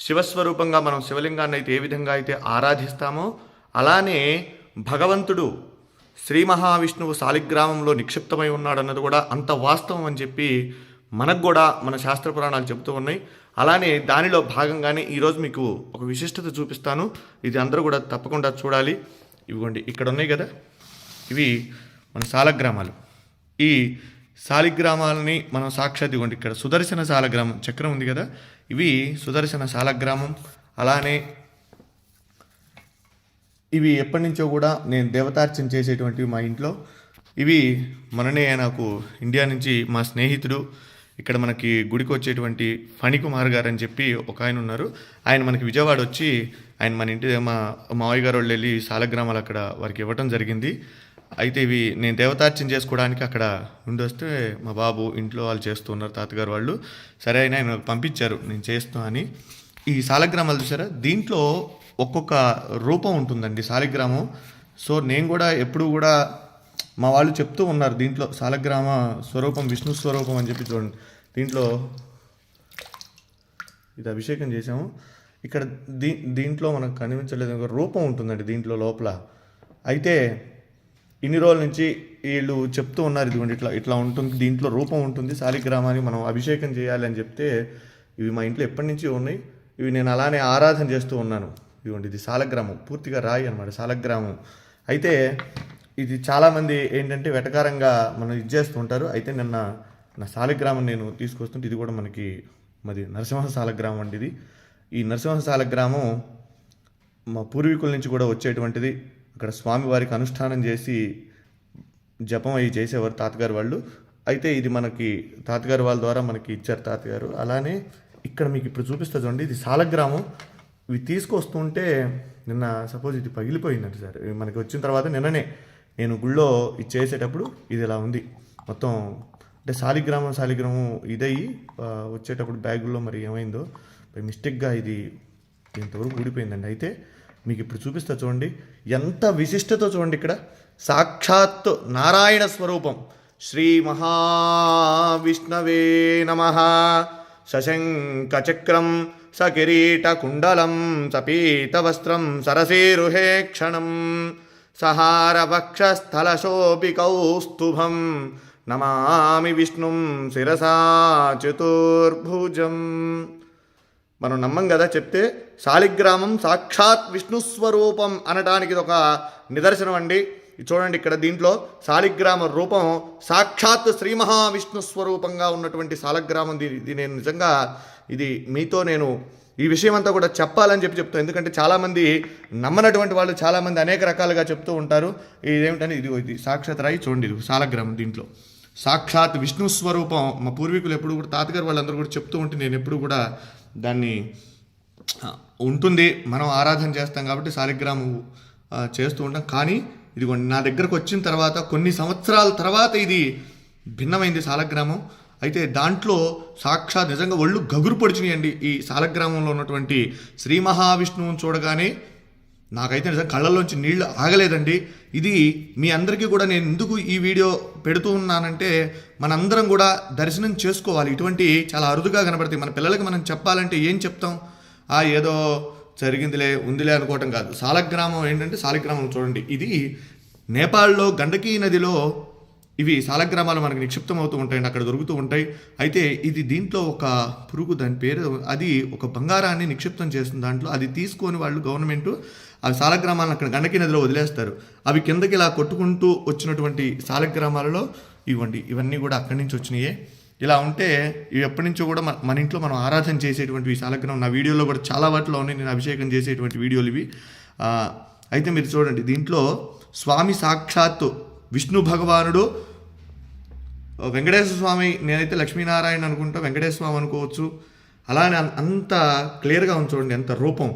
శివస్వరూపంగా మనం శివలింగాన్ని అయితే ఏ విధంగా అయితే ఆరాధిస్తామో అలానే భగవంతుడు శ్రీ మహావిష్ణువు శాలిగ్రామంలో నిక్షిప్తమై ఉన్నాడన్నది కూడా అంత వాస్తవం అని చెప్పి మనకు కూడా మన శాస్త్ర పురాణాలు చెబుతూ ఉన్నాయి. అలానే దానిలో భాగంగానే ఈరోజు మీకు ఒక విశిష్టత చూపిస్తాను. ఇది అందరూ కూడా తప్పకుండా చూడాలి. ఇవిగోండి ఇక్కడ ఉన్నాయి కదా, ఇవి మన శాలగ్రామాలు. ఈ శాలిగ్రామాలని మనం సాక్షాత్ ఇవ్వండి, ఇక్కడ సుదర్శన శాలగ్రామం చక్రం ఉంది కదా, ఇవి సుదర్శన శాలగ్రామం. అలానే ఇవి ఎప్పటి నుంచో కూడా నేను దేవతార్చన చేసేటువంటివి మా ఇంట్లో. ఇవి మననే నాకు ఇండియా నుంచి మా స్నేహితుడు ఇక్కడ మనకి గుడికి వచ్చేటువంటి ఫణికుమార్ గారు అని చెప్పి ఒక ఆయన ఉన్నారు. ఆయన మనకి విజయవాడ వచ్చి ఆయన మన ఇంటి మా మావయ్య గారు వాళ్ళు వెళ్ళి శాలగ్రామాలు అక్కడ వారికి ఇవ్వటం జరిగింది. అయితే ఇవి నేను దేవతార్చన చేసుకోవడానికి అక్కడ ఉండి వస్తే మా బాబు ఇంట్లో వాళ్ళు చేస్తూ ఉన్నారు, తాతగారు వాళ్ళు. సరే అయినా ఆయన పంపించారు నేను చేస్తా అని. ఈ శాలగ్రామాలు చూసారా, దీంట్లో ఒక్కొక్క రూపం ఉంటుందండి శాలిగ్రామం. సో నేను కూడా ఎప్పుడు కూడా మా వాళ్ళు చెప్తూ ఉన్నారు దీంట్లో శాలగ్రామ స్వరూపం విష్ణు స్వరూపం అని చెప్పి. చూడండి దీంట్లో ఇది అభిషేకం చేసాము. ఇక్కడ దీంట్లో మనకు కనిపించలేదు, ఒక రూపం ఉంటుందండి దీంట్లో లోపల. అయితే ఇన్ని రోజుల నుంచి వీళ్ళు చెప్తూ ఉన్నారు ఇదిగోండి ఇట్లా ఇట్లా ఉంటుంది, దీంట్లో రూపం ఉంటుంది, శాలిగ్రామాన్ని మనం అభిషేకం చేయాలి అని చెప్తే ఇవి మా ఇంట్లో ఎప్పటి నుంచి ఉన్నాయి. ఇవి నేను అలానే ఆరాధన చేస్తూ ఉన్నాను. ఇదిగోండి ఇది శాలగ్రామం, పూర్తిగా రాయి అనమాట శాలగ్రామం. అయితే ఇది చాలామంది ఏంటంటే వెటకారంగా మనం ఇది చేస్తూ ఉంటారు. అయితే నిన్న నా శాలిగ్రామం నేను తీసుకొస్తుంటే ఇది కూడా మనకి మరి నరసింహ శాలగ్రామం అండి. ఇది ఈ నరసింహ శాలగ్రామం మా పూర్వీకుల నుంచి కూడా వచ్చేటువంటిది. అక్కడ స్వామివారికి అనుష్ఠానం చేసి జపం అవి చేసేవారు తాతగారు వాళ్ళు. అయితే ఇది మనకి తాతగారు వాళ్ళ ద్వారా మనకి ఇచ్చారు తాతగారు. అలానే ఇక్కడ మీకు ఇప్పుడు చూపిస్తా చూడండి, ఇది శాలగ్రామం. ఇవి తీసుకొస్తుంటే నిన్న సపోజ్ ఇది పగిలిపోయిందండి సార్. మనకి వచ్చిన తర్వాత నిన్ననే నేను గుళ్ళో ఇది చేసేటప్పుడు ఇది ఇలా ఉంది మొత్తం. అంటే శాలిగ్రామం ఇదయ్యి వచ్చేటప్పుడు బ్యాగుల్లో మరి ఏమైందో మిస్టేక్గా ఇది ఇంతవరకు ఊడిపోయిందండి. అయితే మీకు ఇప్పుడు చూపిస్తా చూడండి ఎంత విశిష్టతో చూడండి. ఇక్కడ సాక్షాత్ నారాయణ స్వరూపం శ్రీ మహావిష్ణవే నమః. శశంక చక్రం సకిరీట కుండలం సపీతవస్త్రం సరసేరుహే క్షణం సహారవక్షస్థలశోభికౌస్తుభం నమామి విష్ణుం శిరసా చతుర్భుజం. మనం నమ్మం కదా చెప్తే. శాలిగ్రామం సాక్షాత్ విష్ణు స్వరూపం అనడానికి ఇది ఒక నిదర్శనం అండి. చూడండి ఇక్కడ దీంట్లో శాలిగ్రామ రూపం సాక్షాత్ శ్రీ మహావిష్ణు స్వరూపంగా ఉన్నటువంటి శాలగ్రామం. ఇది నేను నిజంగా ఇది మీతో నేను ఈ విషయం అంతా కూడా చెప్పాలని చెప్తాను. ఎందుకంటే చాలామంది నమ్మనటువంటి వాళ్ళు చాలామంది అనేక రకాలుగా చెప్తూ ఉంటారు. ఇదేమిటని ఇది సాక్షాత్ రాయి చూడండి, ఇది శాలగ్రామం. దీంట్లో సాక్షాత్ విష్ణు స్వరూపం. మా పూర్వీకులు ఎప్పుడు కూడా తాతగారు వాళ్ళందరూ కూడా చెప్తూ ఉంటే నేను ఎప్పుడు కూడా దాన్ని ఉంటుంది, మనం ఆరాధన చేస్తాం కాబట్టి శాలిగ్రామం చేస్తూ ఉంటాం. కానీ ఇదిగోండి నా దగ్గరకు వచ్చిన తర్వాత కొన్ని సంవత్సరాల తర్వాత ఇది భిన్నమైంది శాలగ్రామం. అయితే దాంట్లో సాక్షాత్ నిజంగా ఒళ్ళు గగురు పొడిచినాయండి. ఈ శాలగ్రామంలో ఉన్నటువంటి శ్రీ మహావిష్ణువుని చూడగానే నాకైతే నిజంగా కళ్ళల్లోంచి నీళ్లు ఆగలేదండి. ఇది మీ అందరికీ కూడా నేను ఎందుకు ఈ వీడియో పెడుతూ ఉన్నానంటే మనందరం కూడా దర్శనం చేసుకోవాలి. ఇటువంటి చాలా అరుదుగా కనబడతాయి. మన పిల్లలకి మనం చెప్పాలంటే ఏం చెప్తాం, ఏదో జరిగిందిలే ఉందిలే అనుకోవటం కాదు. శాలగ్రామం ఏంటంటే శాలిగ్రామం చూడండి, ఇది నేపాల్లో గండకీ నదిలో ఇవి శాలగ్రామాలు మనకు నిక్షిప్తం అవుతూ ఉంటాయండి, అక్కడ దొరుకుతూ ఉంటాయి. అయితే ఇది దీంట్లో ఒక పురుగు, దాని పేరు, అది ఒక బంగారాన్ని నిక్షిప్తం చేస్తుంది దాంట్లో. అది తీసుకొని వాళ్ళు గవర్నమెంట్ అవి శాలగ్రామాలను అక్కడ గండకీ నదిలో వదిలేస్తారు. అవి కిందకి ఇలా కొట్టుకుంటూ వచ్చినటువంటి శాలగ్రామాలలో ఇవన్నీ కూడా అక్కడి నుంచి వచ్చినాయే. ఇలా ఉంటే ఇవి ఎప్పటి నుంచో కూడా మన ఇంట్లో మనం ఆరాధన చేసేటువంటి శాలగ్రామం. నా వీడియోలో కూడా చాలా వాటిలో ఉన్నాయి నేను అభిషేకం చేసేటువంటి వీడియోలు ఇవి. అయితే మీరు చూడండి దీంట్లో స్వామి సాక్షాత్తు విష్ణు భగవానుడు, వెంకటేశ్వర స్వామి, నేనైతే లక్ష్మీనారాయణ అనుకుంటా, వెంకటేశ్వర స్వామి అనుకోవచ్చు. అలానే అంత క్లియర్గా ఉంది చూడండి, ఎంత రూపం,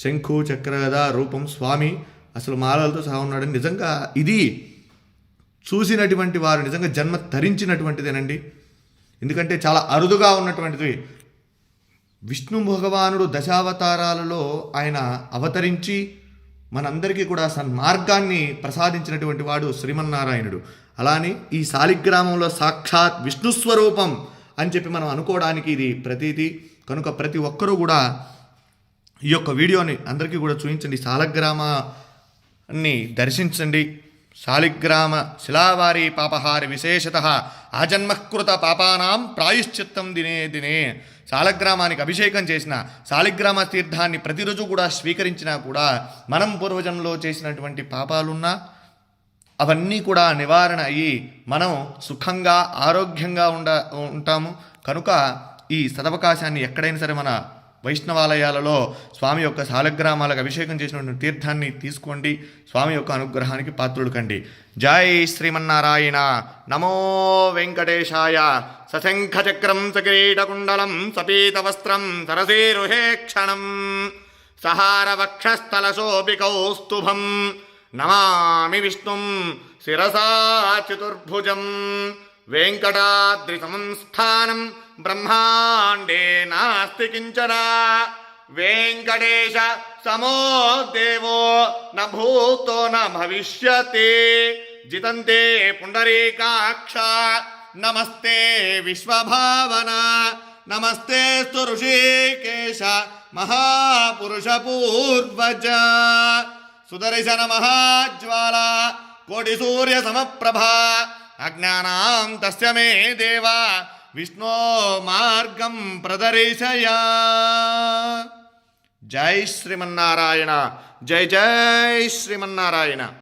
శంఖు చక్రగద రూపం, స్వామి అసలు మాలలతో సహా ఉన్నాడని. నిజంగా ఇది చూసినటువంటి వారు నిజంగా జన్మ ధరించినటువంటిదేనండి. ఎందుకంటే చాలా అరుదుగా ఉన్నటువంటిది. విష్ణు భగవానుడు దశావతారాలలో ఆయన అవతరించి మనందరికీ కూడా సన్మార్గాన్ని ప్రసాదించినటువంటి వాడు శ్రీమన్నారాయణుడు. అలానే ఈ శాలిగ్రామంలో సాక్షాత్ విష్ణుస్వరూపం అని చెప్పి మనం అనుకోవడానికి ఇది ప్రతీతి. కనుక ప్రతి ఒక్కరూ కూడా ఈ యొక్క వీడియోని అందరికీ కూడా చూపించండి. సాలగ్రామాన్ని దర్శించండి. శాలిగ్రామ శిలావారి పాపహారి విశేషత ఆజన్మకృత పాపానాం ప్రాయశ్చిత్తం దినే దినే. శాలగ్రామానికి అభిషేకం చేసిన, శాలిగ్రామ తీర్థాన్ని ప్రతిరోజు కూడా స్వీకరించినా కూడా మనం పూర్వజన్మలో చేసినటువంటి పాపాలున్నా అవన్నీ కూడా నివారణ అయ్యి మనం సుఖంగా ఆరోగ్యంగా ఉంటాము. కనుక ఈ సదవకాశాన్ని ఎక్కడైనా సరే మన వైష్ణవాలయాలలో స్వామి యొక్క శాలగ్రామాలకు అభిషేకం చేసినటువంటి తీర్థాన్ని తీసుకోండి. స్వామి యొక్క అనుగ్రహానికి పాత్రులు కండి. జై శ్రీమన్నారాయణ. నమో వెంకటేశాయ. సశంఖచక్రం సకిరీటకుండలం సపీతవస్త్రం సరసీరుహే క్షణం సహారవక్షస్థలశోభికౌస్తుభం నమామి విష్ణుం శిరసా చతుర్భుజం. వెంకటాద్రి సంస్థానం బ్రహ్మాండే నాస్తి కించన. వెంకటేశ సమో దేవో న భూతో న భవిష్యతి. జితంతే పుండరీకాక్ష నమస్తే విశ్వభావన. నమస్తే స్తు ఋషికేశ మహాపురుష పూర్వజ. సుదర్శన మహాజ్వాల కోటి సూర్య సమప్రభా. అజ్ఞానాం తస్య మే దేవా విష్ణో మార్గం ప్రదర్శయ. జై శ్రీమన్నారాయణ. జై జై శ్రీమన్నారాయణ.